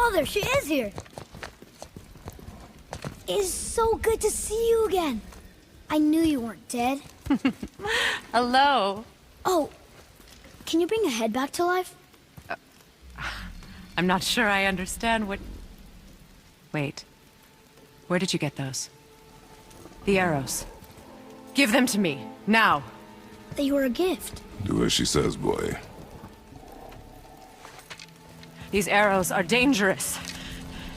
Oh, there she is here. It's so good to see you again. I knew you weren't dead. Hello. Oh, can you bring a head back to life? I'm not sure I understand what... Wait. Where did you get those? The arrows. Give them to me, now. They were a gift. Do as she says, boy. These arrows are dangerous.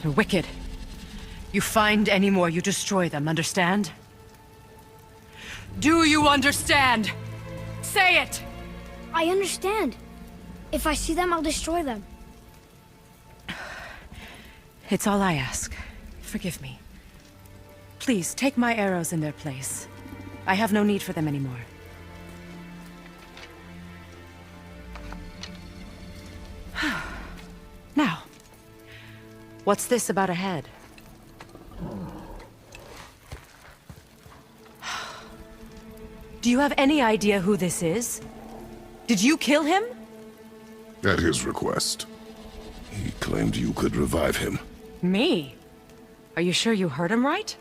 They're wicked. You find any more, you destroy them, understand? Do you understand? Say it! I understand. If I see them, I'll destroy them. It's all I ask. Forgive me. Please, take my arrows in their place. I have no need for them anymore. Now, what's this about a head? Do you have any idea who this is? Did you kill him? At his request. He claimed you could revive him. Me? Are you sure you heard him right?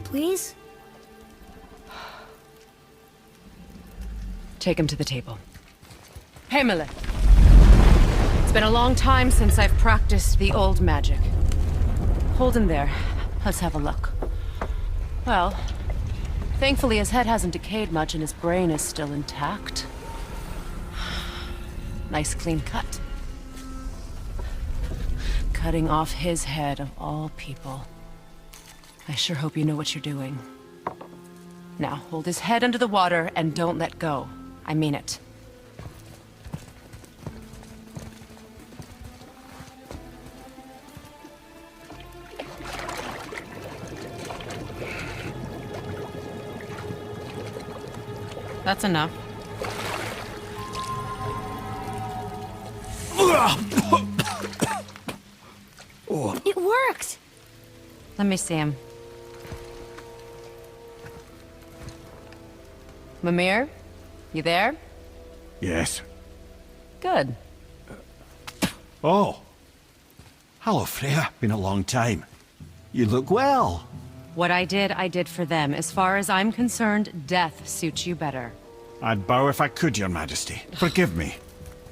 Please? Take him to the table. Pamela. It's been a long time since I've practiced the old magic. Hold him there. Let's have a look. Well, thankfully his head hasn't decayed much and his brain is still intact. Nice clean cut. Cutting off his head of all people. I sure hope you know what you're doing. Now, hold his head under the water and don't let go. I mean it. That's enough. It worked! Let me see him. Mimir? You there? Yes. Good. Oh. Hello, Freya. Been a long time. You look well. What I did for them. As far as I'm concerned, death suits you better. I'd bow if I could, Your Majesty. Forgive me.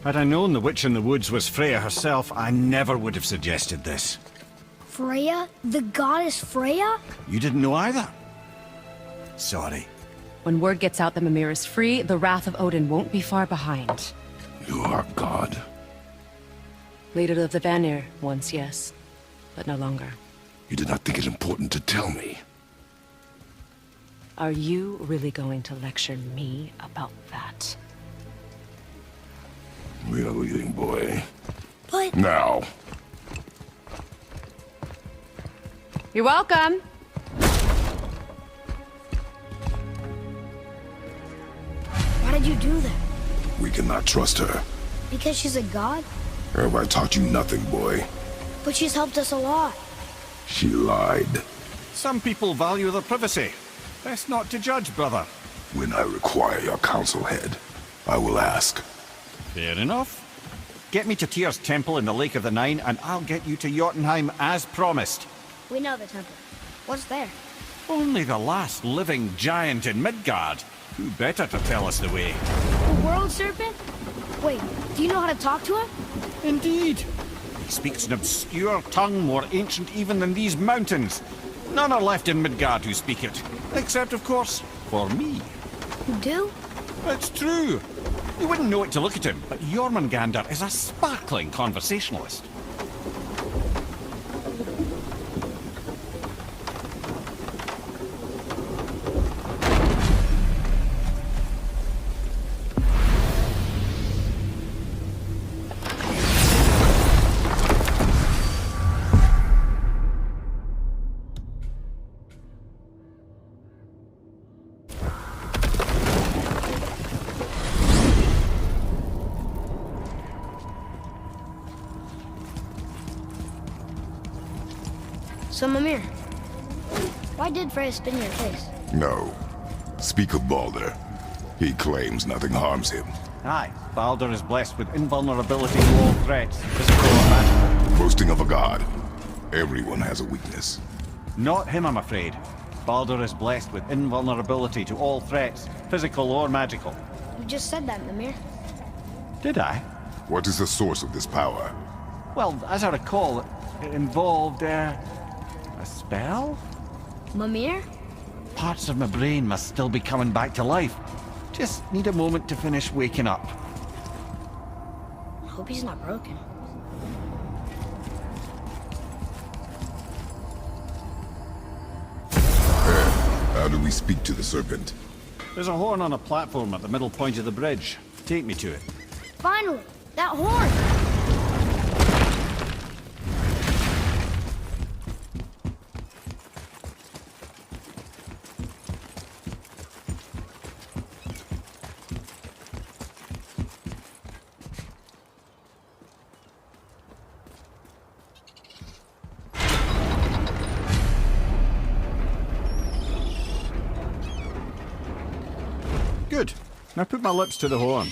Had I known the witch in the woods was Freya herself, I never would have suggested this. Freya? The goddess Freya? You didn't know either? Sorry. When word gets out that Mimir is free, the wrath of Odin won't be far behind. You are God. Leader of the Vanir, once yes, but no longer. You did not think it important to tell me. Are you really going to lecture me about that? We are leaving, boy. But... Now. You're welcome. Why did you do that? We cannot trust her. Because she's a god? Have I taught you nothing, boy? But she's helped us a lot. She lied. Some people value their privacy. Best not to judge, brother. When I require your council head, I will ask. Fair enough. Get me to Tyr's temple in the Lake of the Nine, and I'll get you to Jotunheim as promised. We know the temple. What's there? Only the last living giant in Midgard. Who better to tell us the way? The world serpent? Wait, do you know how to talk to him? Indeed. He speaks an obscure tongue more ancient even than these mountains. None are left in Midgard who speak it. Except, of course, for me. You do? It's true. You wouldn't know it to look at him, but Jormungandr is a sparkling conversationalist. So, Mimir, why did Freya spin your face? No. Speak of Baldur. He claims nothing harms him. Aye, Baldur is blessed with invulnerability to all threats, physical or magical. boasting of a god. Everyone has a weakness. Not him, I'm afraid. Baldur is blessed with invulnerability to all threats, physical or magical. You just said that, Mimir. Did I? What is the source of this power? Well, as I recall, it involved, a spell? Mimir? Parts of my brain must still be coming back to life. Just need a moment to finish waking up. Hope he's not broken. How do we speak to the serpent? There's a horn on a platform at the middle point of the bridge. Take me to it. Finally! That horn! Good. Now put my lips to the horn.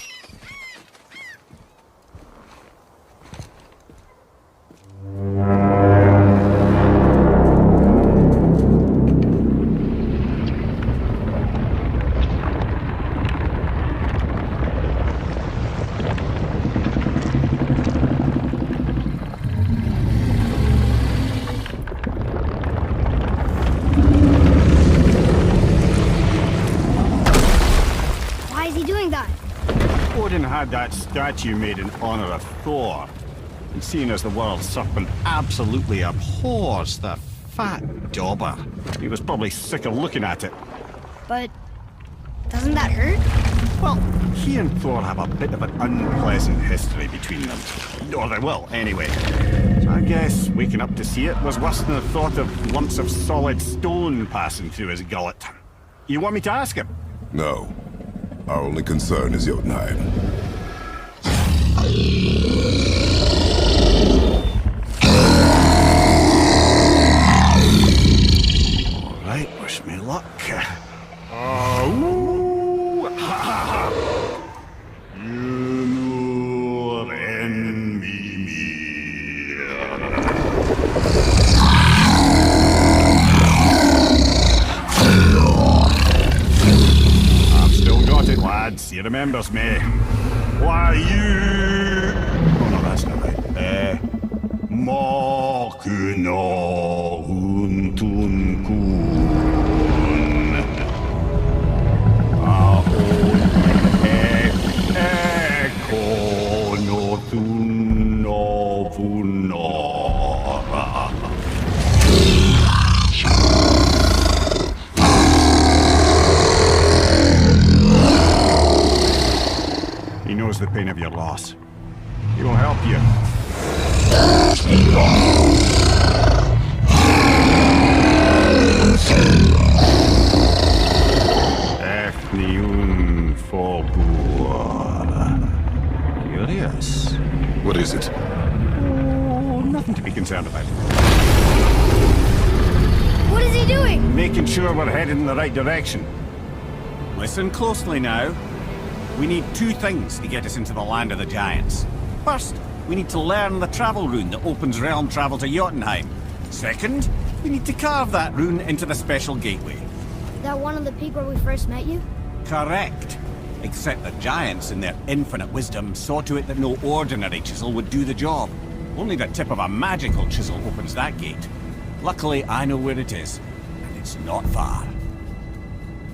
Why is he doing that? Odin had that statue made in honor of Thor. And seeing as the world serpent absolutely abhors the fat dauber, he was probably sick of looking at it. But doesn't that hurt? Well, he and Thor have a bit of an unpleasant history between them. Or they will, anyway. So I guess waking up to see it was worse than the thought of lumps of solid stone passing through his gullet. You want me to ask him? No. Our only concern is Jotunheim. All right, wish me luck. Ooh, ha, ha, ha. Junior and Mimir. I've still got it, lads. He remembers me. Why you? Oh no, that's not right. Makuna huntun kun. He knows the pain of your loss. He will help you. Efniun Forbur. Curious. What is it? Oh, nothing to be concerned about. What is he doing? Making sure we're headed in the right direction. Listen closely now. We need two things to get us into the land of the giants. First, we need to learn the travel rune that opens realm travel to Jotunheim. Second, we need to carve that rune into the special gateway. Is that one of the peak where we first met you? Correct. Except the giants, in their infinite wisdom, saw to it that no ordinary chisel would do the job. Only the tip of a magical chisel opens that gate. Luckily, I know where it is, and it's not far.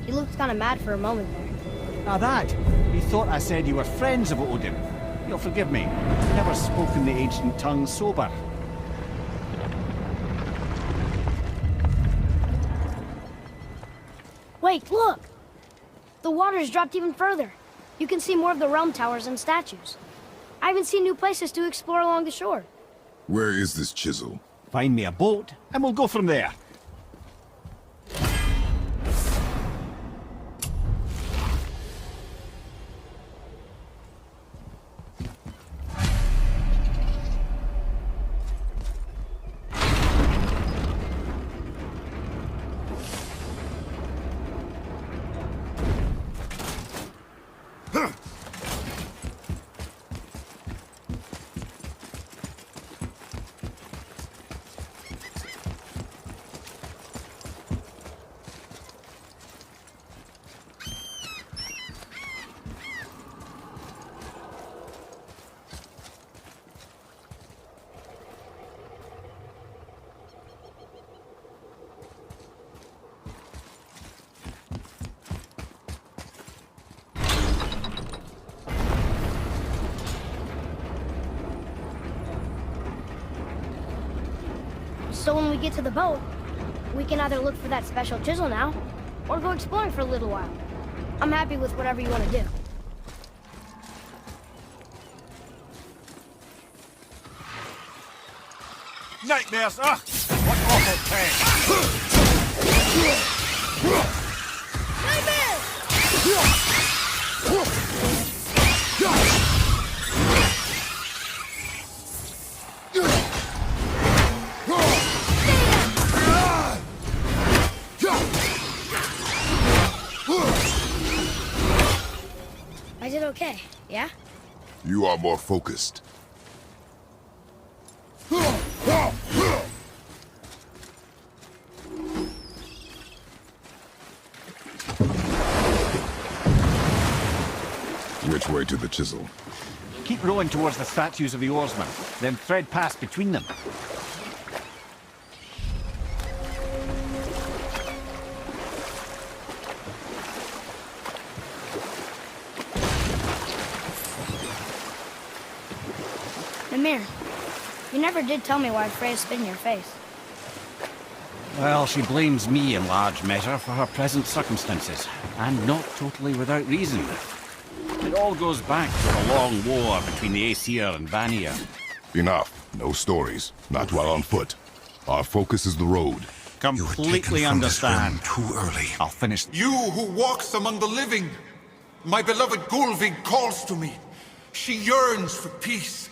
He looked kind of mad for a moment there. Now that, he thought I said you were friends of Odin. You'll forgive me. I've never spoken the ancient tongue sober. Wait, look! The water's dropped even further. You can see more of the realm towers and statues. I even see new places to explore along the shore. Where is this chisel? Find me a boat, and we'll go from there. So when we get to the boat, we can either look for that special chisel now, or go exploring for a little while. I'm happy with whatever you want to do. Nightmares! Ugh! What awful pain! Nightmare! I did okay, yeah? You are more focused. Which way to the chisel? Keep rowing towards the statues of the oarsmen, then thread past between them. Mimir, you never did tell me why Freya spit in your face. Well, she blames me in large measure for her present circumstances, and not totally without reason. It all goes back to the long war between the Aesir and Vanir. Enough. No stories. Not while on foot. Our focus is the road. Completely understand. Too early. I'll finish. You who walks among the living, my beloved Gulvig calls to me. She yearns for peace,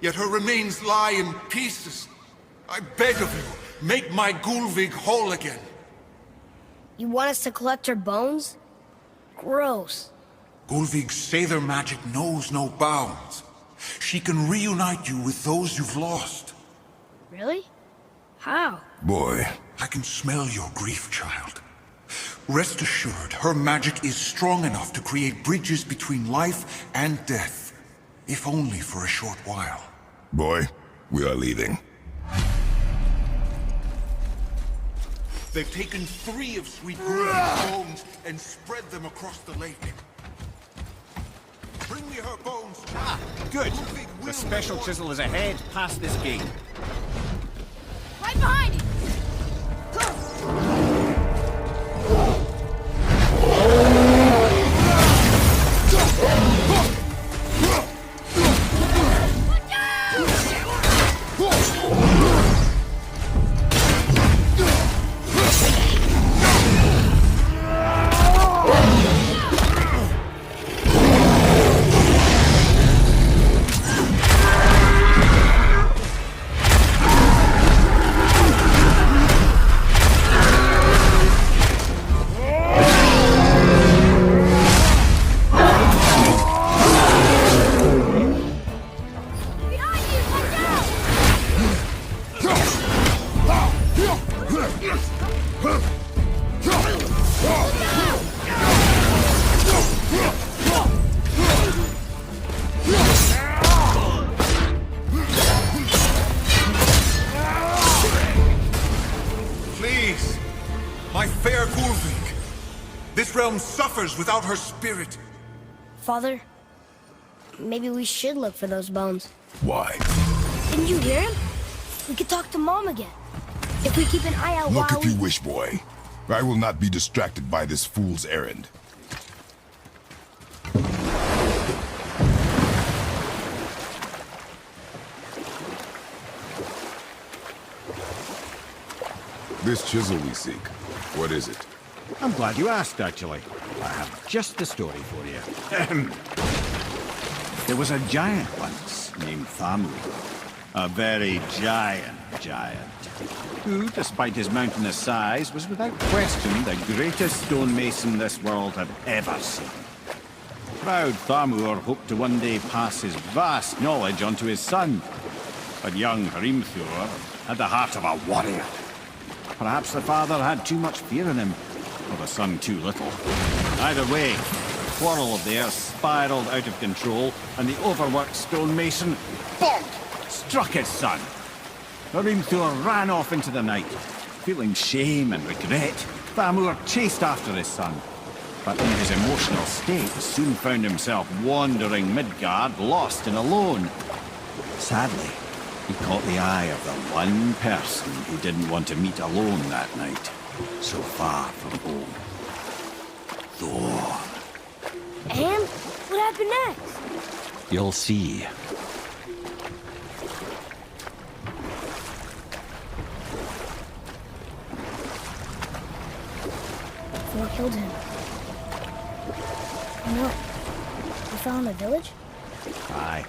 yet her remains lie in pieces. I beg of you, make my Gulvig whole again. You want us to collect her bones? Gross. Gulvig's Sather magic knows no bounds. She can reunite you with those you've lost. Really? How? Boy. I can smell your grief, child. Rest assured, her magic is strong enough to create bridges between life and death, if only for a short while. Boy, we are leaving. They've taken 3 of Sweet Gulvig's bones and spread them across the lake. Bring me her bones. Ah, good. The special chisel is ahead past this gate. Right behind you! Suffers without her spirit. Father, maybe we should look for those bones. Why? Didn't you hear him? We could talk to Mom again. If we keep an eye out Look while if you wish, boy. I will not be distracted by this fool's errand. This chisel we seek, what is it? I'm glad you asked, actually. I have just the story for you. There was a giant once named Thamur. A very giant, who, despite his mountainous size, was without question the greatest stonemason this world had ever seen. Proud Thamur hoped to one day pass his vast knowledge onto his son. But young Hrimthur had the heart of a warrior. Perhaps the father had too much fear in him, or the son too little. Either way, the quarrel of theirs spiraled out of control, and the overworked stonemason, bonk, struck his son. Hrimthur ran off into the night. Feeling shame and regret, Thamur chased after his son. But in his emotional state, soon found himself wandering Midgard, lost and alone. Sadly, He caught the eye of the one person he didn't want to meet alone that night, so far from home. Thor. And what happened next? You'll see. Thor killed him. And what? He fell in the village? Aye.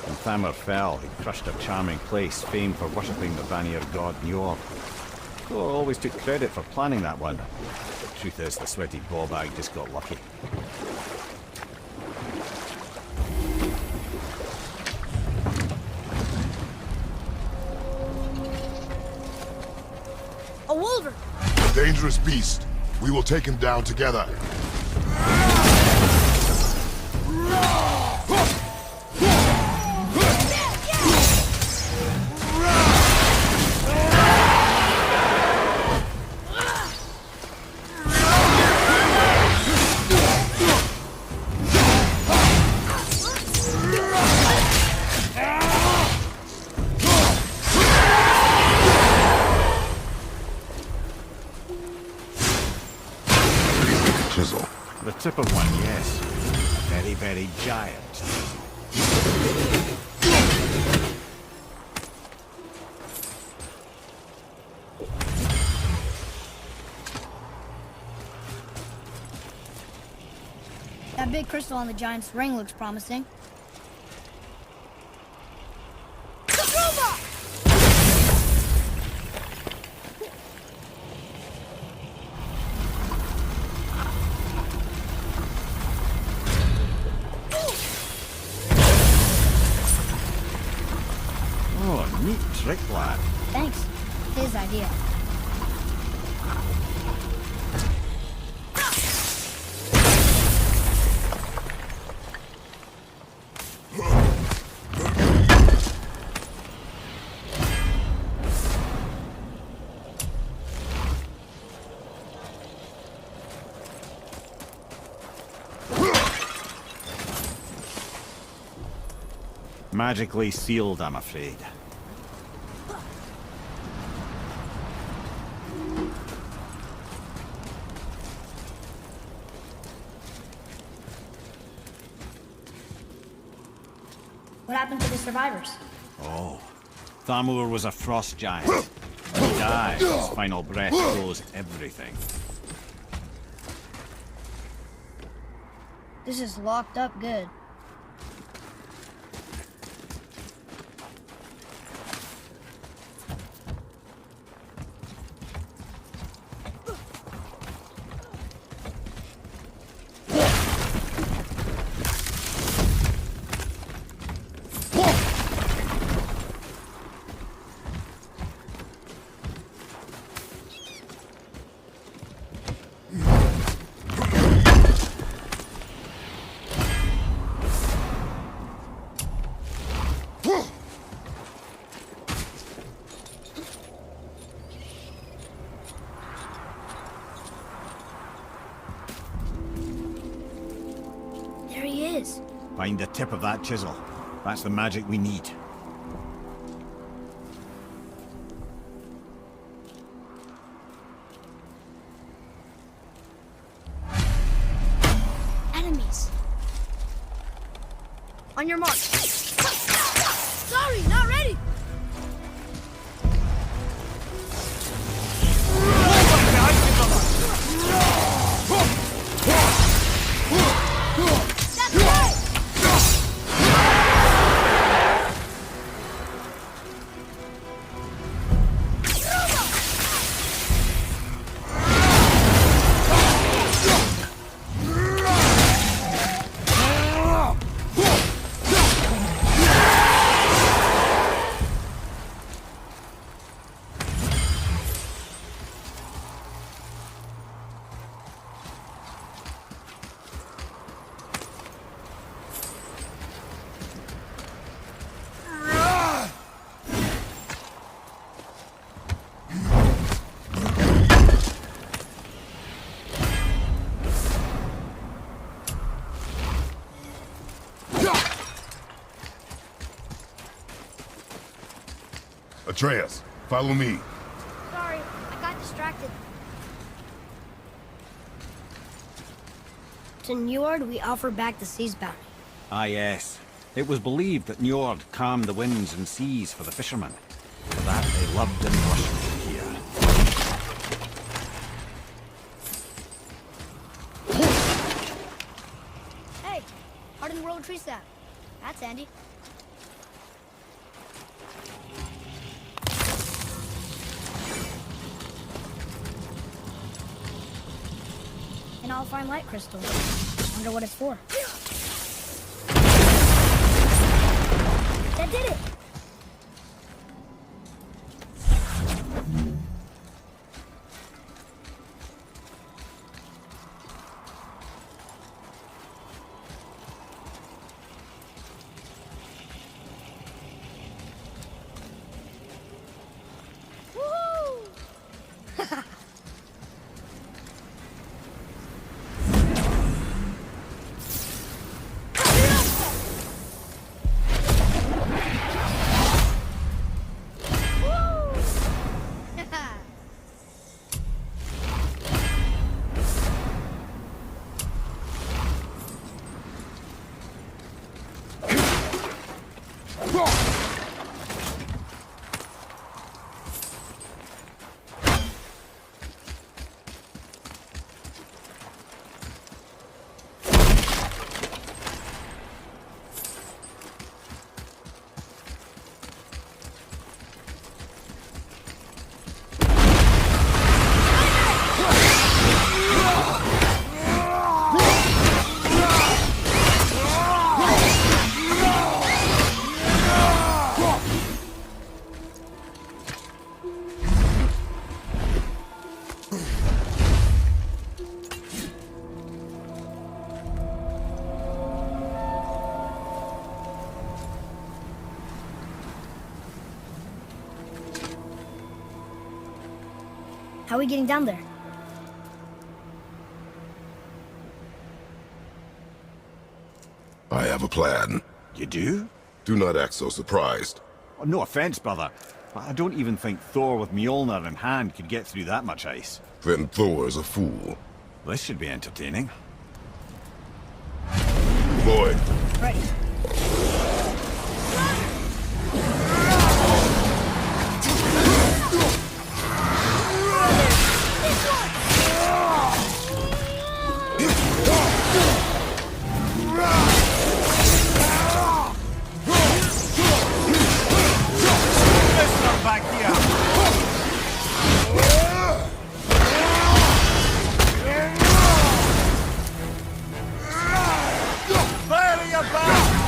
When Thamur fell, he crushed a charming place famed for worshipping the Vanir god Njord. Thor always took credit for planning that one. The truth is, the sweaty ballbag just got lucky. A wolver! A dangerous beast. We will take him down together. Chisel. The tip of one, yes. A very, very giant. That big crystal on the giant's ring looks promising. Oh, neat trick, lad. Thanks. His idea. Magically sealed, I'm afraid. What happened to the survivors? Oh, Thamur was a frost giant. When he dies, his final breath froze everything. This is locked up good. Find the tip of that chisel. That's the magic we need. Enemies. On your mark. Sorry, not ready. That's right. Atreus, follow me. Sorry, I got distracted. To Njord, we offer back the sea's bounty. Ah, yes. It was believed that Njord calmed the winds and seas for the fishermen. For that they loved and worshipped here. Hey, hardened world tree sap. That's handy. An all-fine light crystal. Wonder what it's for. That did it! Woohoo! How are we getting down there? I have a plan. You do? Do not act so surprised. Oh, no offense, brother, but I don't even think Thor with Mjolnir in hand could get through that much ice. Then Thor's a fool. This should be entertaining. Boy, Ready. Back here! Fire your back!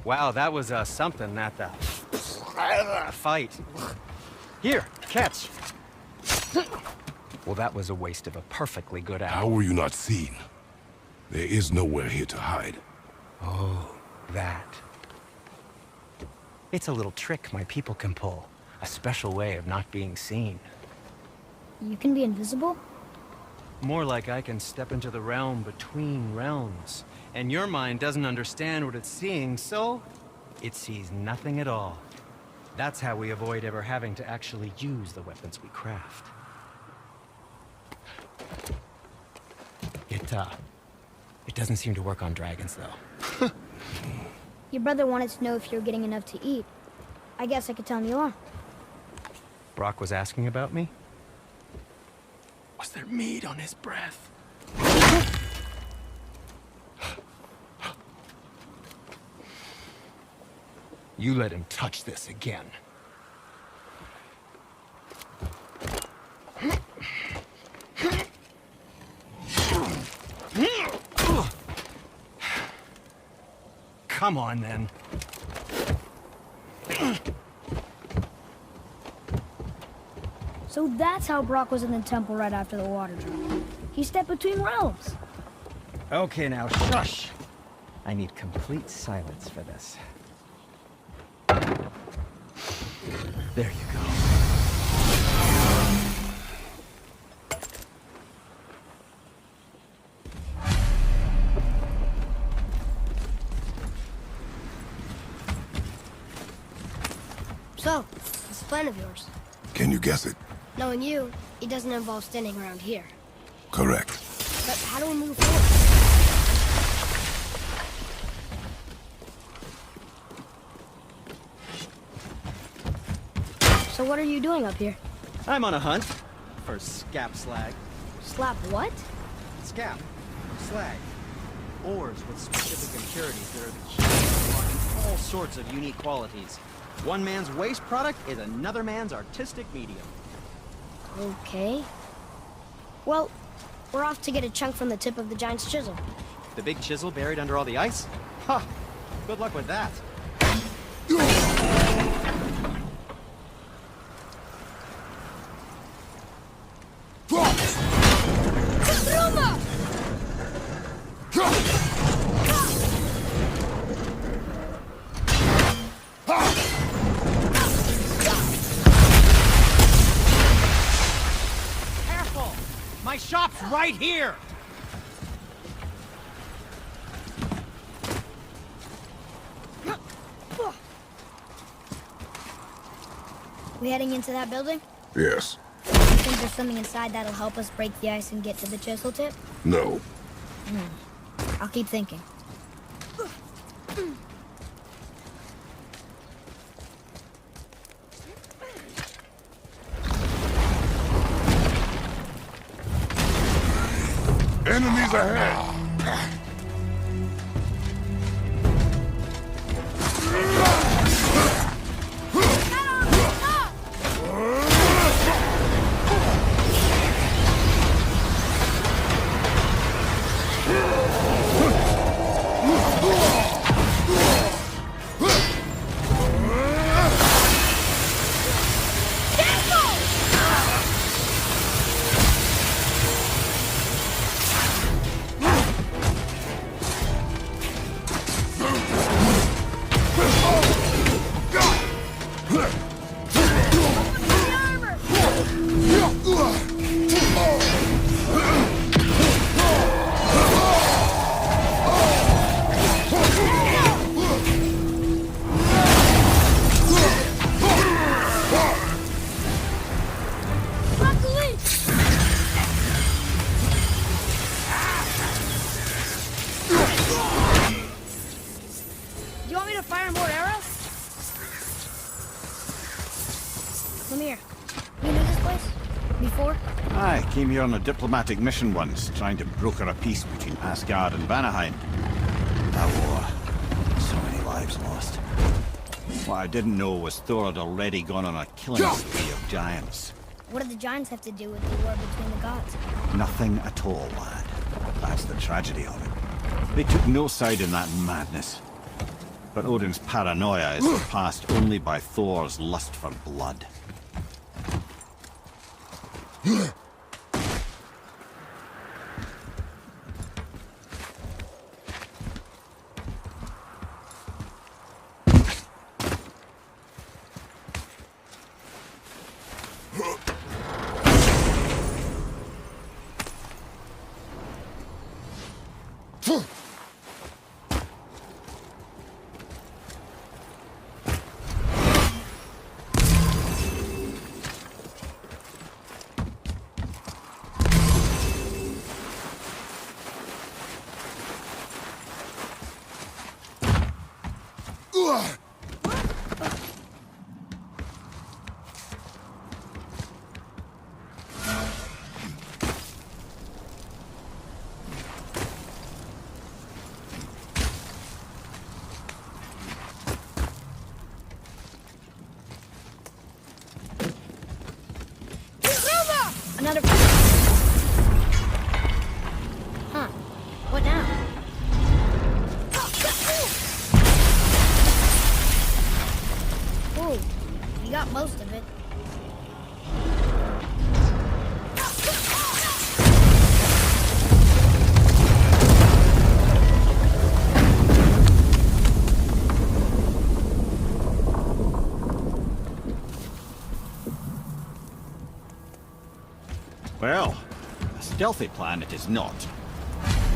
Wow, that was something at the fight. Here, catch. Well, that was a waste of a perfectly good How apple. were you not seen? There is nowhere here to hide. Oh, that. It's a little trick my people can pull. A special way of not being seen. You can be invisible? More like I can step into the realm between realms. And your mind doesn't understand what it's seeing, so it sees nothing at all. That's how we avoid ever having to actually use the weapons we craft. It doesn't seem to work on dragons, though. Your brother wanted to know if you're getting enough to eat. I guess I could tell him you are. Brock was asking about me? Was there meat on his breath? You let him touch this again. Come on, then. So that's how Brock was in the temple right after the water drop. He stepped between realms. Okay, now shush. I need complete silence for this. There you go. So, what's the plan of yours? Can you guess it? Knowing you, it doesn't involve standing around here. Correct. But how do we move forward? So what are you doing up here? I'm on a hunt for scap slag. Slap what? Scap, slag, ores with specific impurities that are the key to unlocking all sorts of unique qualities. One man's waste product is another man's artistic medium. Okay. Well, we're off to get a chunk from the tip of the giant's chisel. The big chisel buried under all the ice? Ha! Good luck with that. Careful! My shop's right here! We heading into that building? Yes. You think there's something inside that'll help us break the ice and get to the chisel tip? No. I'll keep thinking. Enemies ahead! Do you want me to fire more arrows? Come here. You knew this place? Before? I came here on a diplomatic mission once, trying to broker a peace between Asgard and Vanaheim. That war. So many lives lost. What I didn't know was Thor had already gone on a killing spree of giants. What do the giants have to do with the war between the gods? Nothing at all, lad. That's the tragedy of it. They took no side in that madness. But Odin's paranoia is surpassed only by Thor's lust for blood. Another... Huh. What now? Whoa. You got most of it. Well, a stealthy plan it is not.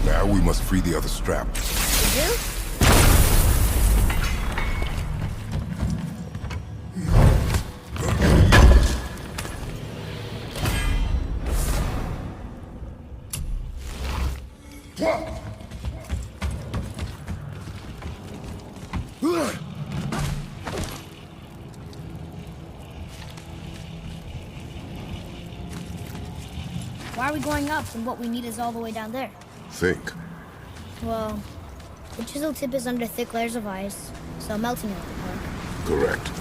Now we must free the other strap. You do? Why are we going up when what we need is all the way down there? Think. Well, the chisel tip is under thick layers of ice, so melting it won't work. Correct.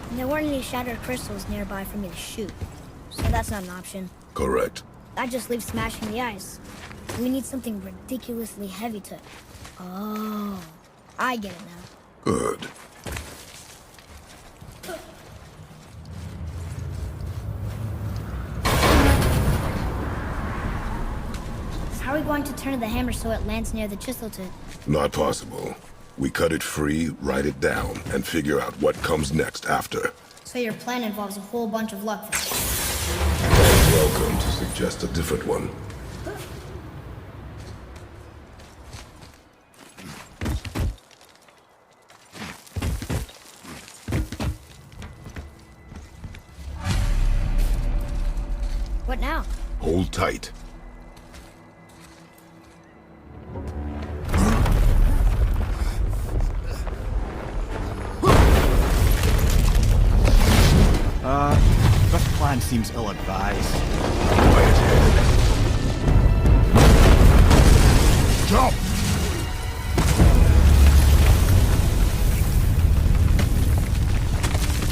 And there weren't any shattered crystals nearby for me to shoot, so that's not an option. Correct. That just leaves smashing the ice. We need something ridiculously heavy to... Oh, I get it now. Good. How are we going to turn the hammer so it lands near the chisel tip? Not possible. We cut it free, write it down, and figure out what comes next after. So your plan involves a whole bunch of luck. You're welcome to suggest a different one. What now? Hold tight. This plan seems ill-advised. Quiet head. Jump!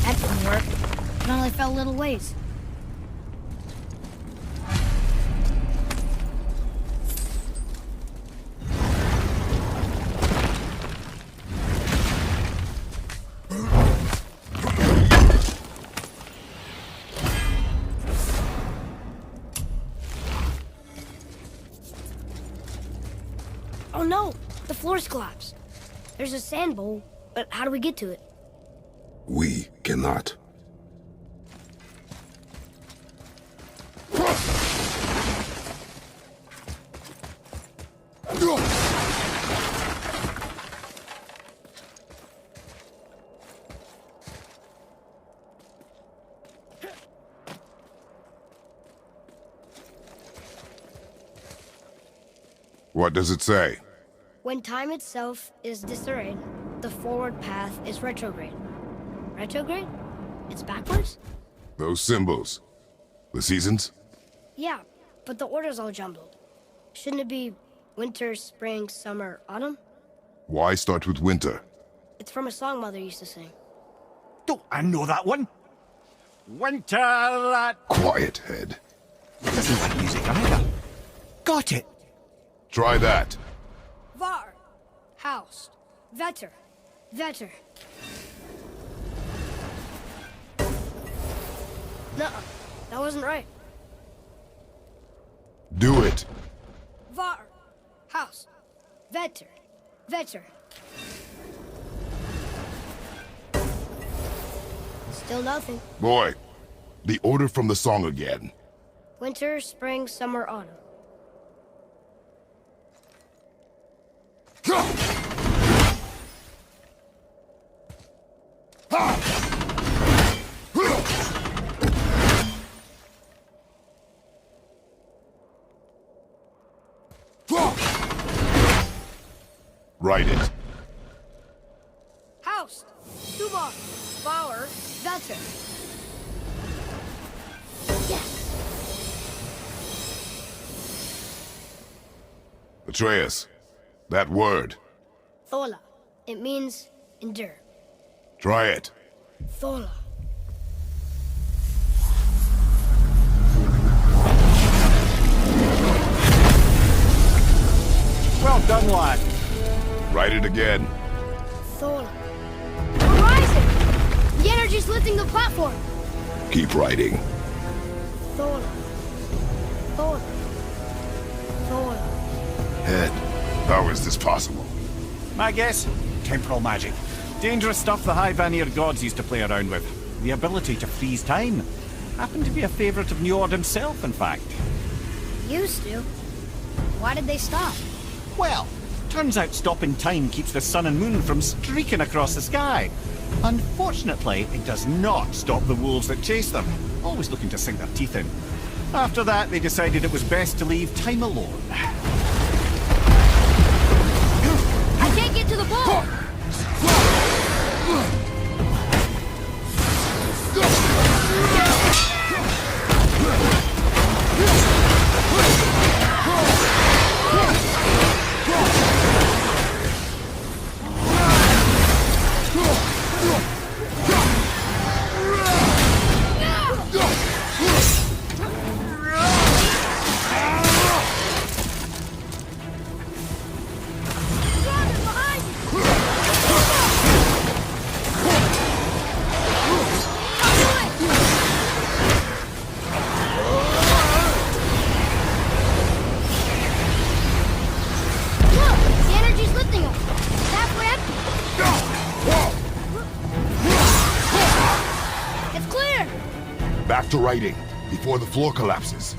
That didn't work. It only fell a little ways. Oh no! The floor's collapsed. There's a sand bowl, but how do we get to it? We cannot. What does it say? When time itself is disarrayed, the forward path is retrograde. Retrograde? It's backwards? Those symbols. The seasons? Yeah, but the order's all jumbled. Shouldn't it be winter, spring, summer, autumn? Why start with winter? It's from a song Mother used to sing. Don't I know that one? Winter! Quiet, head. Doesn't like music either. Got it! Try that. Var. Housed. Vetter. Vetter. No, that wasn't right. Do it. Var. House. Vetter. Vetter. Still nothing. Boy, the order from the song again. Winter, spring, summer, autumn. Write it. House. Duval. Bauer. Vetter. Yes. Atreus, that word. Thola. It means endure. Try it. Thola. Well done, lad. Write it again. Thola. We're rising! The energy's lifting the platform! Keep writing. Thola. Thola. Thola. Head, how is this possible? My guess? Temporal magic. Dangerous stuff the High Vanir gods used to play around with. The ability to freeze time. Happened to be a favourite of Njord himself, in fact. Used to. Why did they stop? Well, turns out stopping time keeps the sun and moon from streaking across the sky. Unfortunately, it does not stop the wolves that chase them, always looking to sink their teeth in. After that, they decided it was best to leave time alone. I can't get to the ball! Back to writing, before the floor collapses.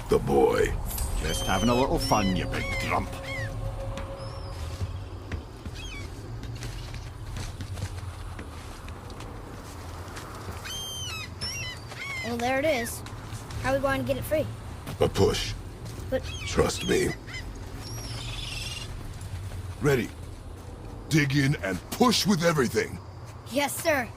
The boy. Just having a little fun, you big grump. Well, there it is. How are we going to get it free? A push. But Trust me. Ready. Dig in and push with everything. yes, sir.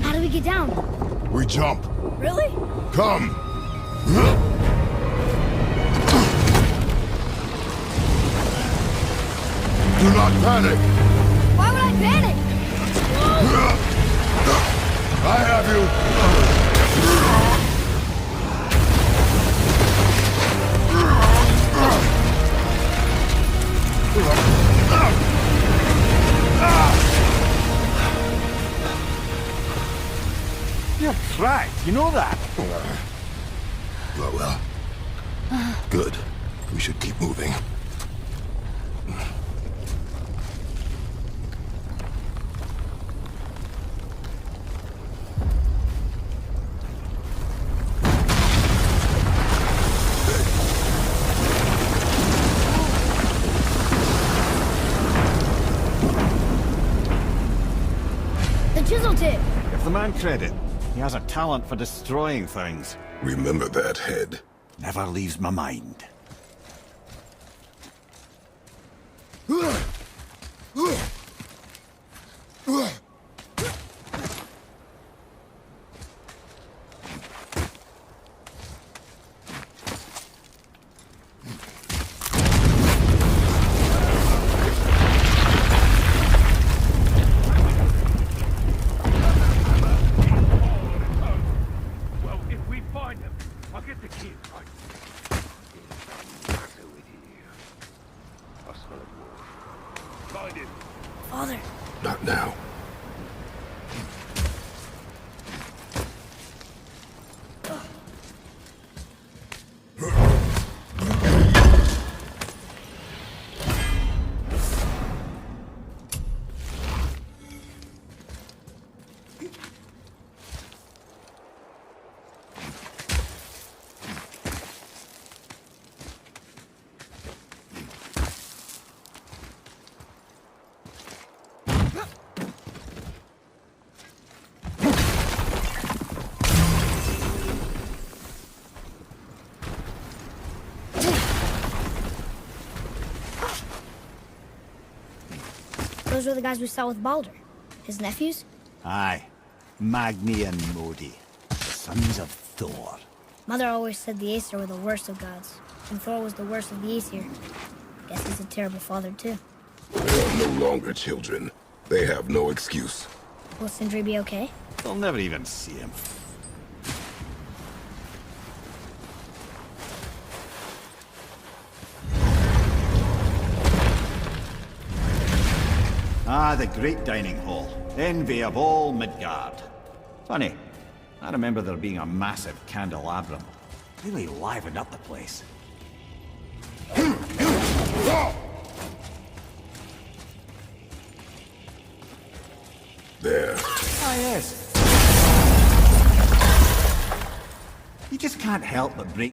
How do we get down? We jump. Really? Come. Do not panic. Why would I panic? I have you. You're cracked, you know that? Well. Good. We should keep moving. The chisel tip. Give the man credit. He has a talent for destroying things. Remember that, head. Never leaves my mind. Well, if we find him, I'll get the key. Find him. Father. Not now. Those were the guys we saw with Baldur. His nephews? Aye. Magni and Modi. The sons of Thor. Mother always said the Aesir were the worst of gods, and Thor was the worst of the Aesir. Guess he's a terrible father, too. They are no longer children. They have no excuse. Will Sindri be okay? They'll never even see him. Ah, the great dining hall. Envy of all Midgard. Funny, I remember there being a massive candelabrum. Really livened up the place. There. Ah, yes. You just can't help but break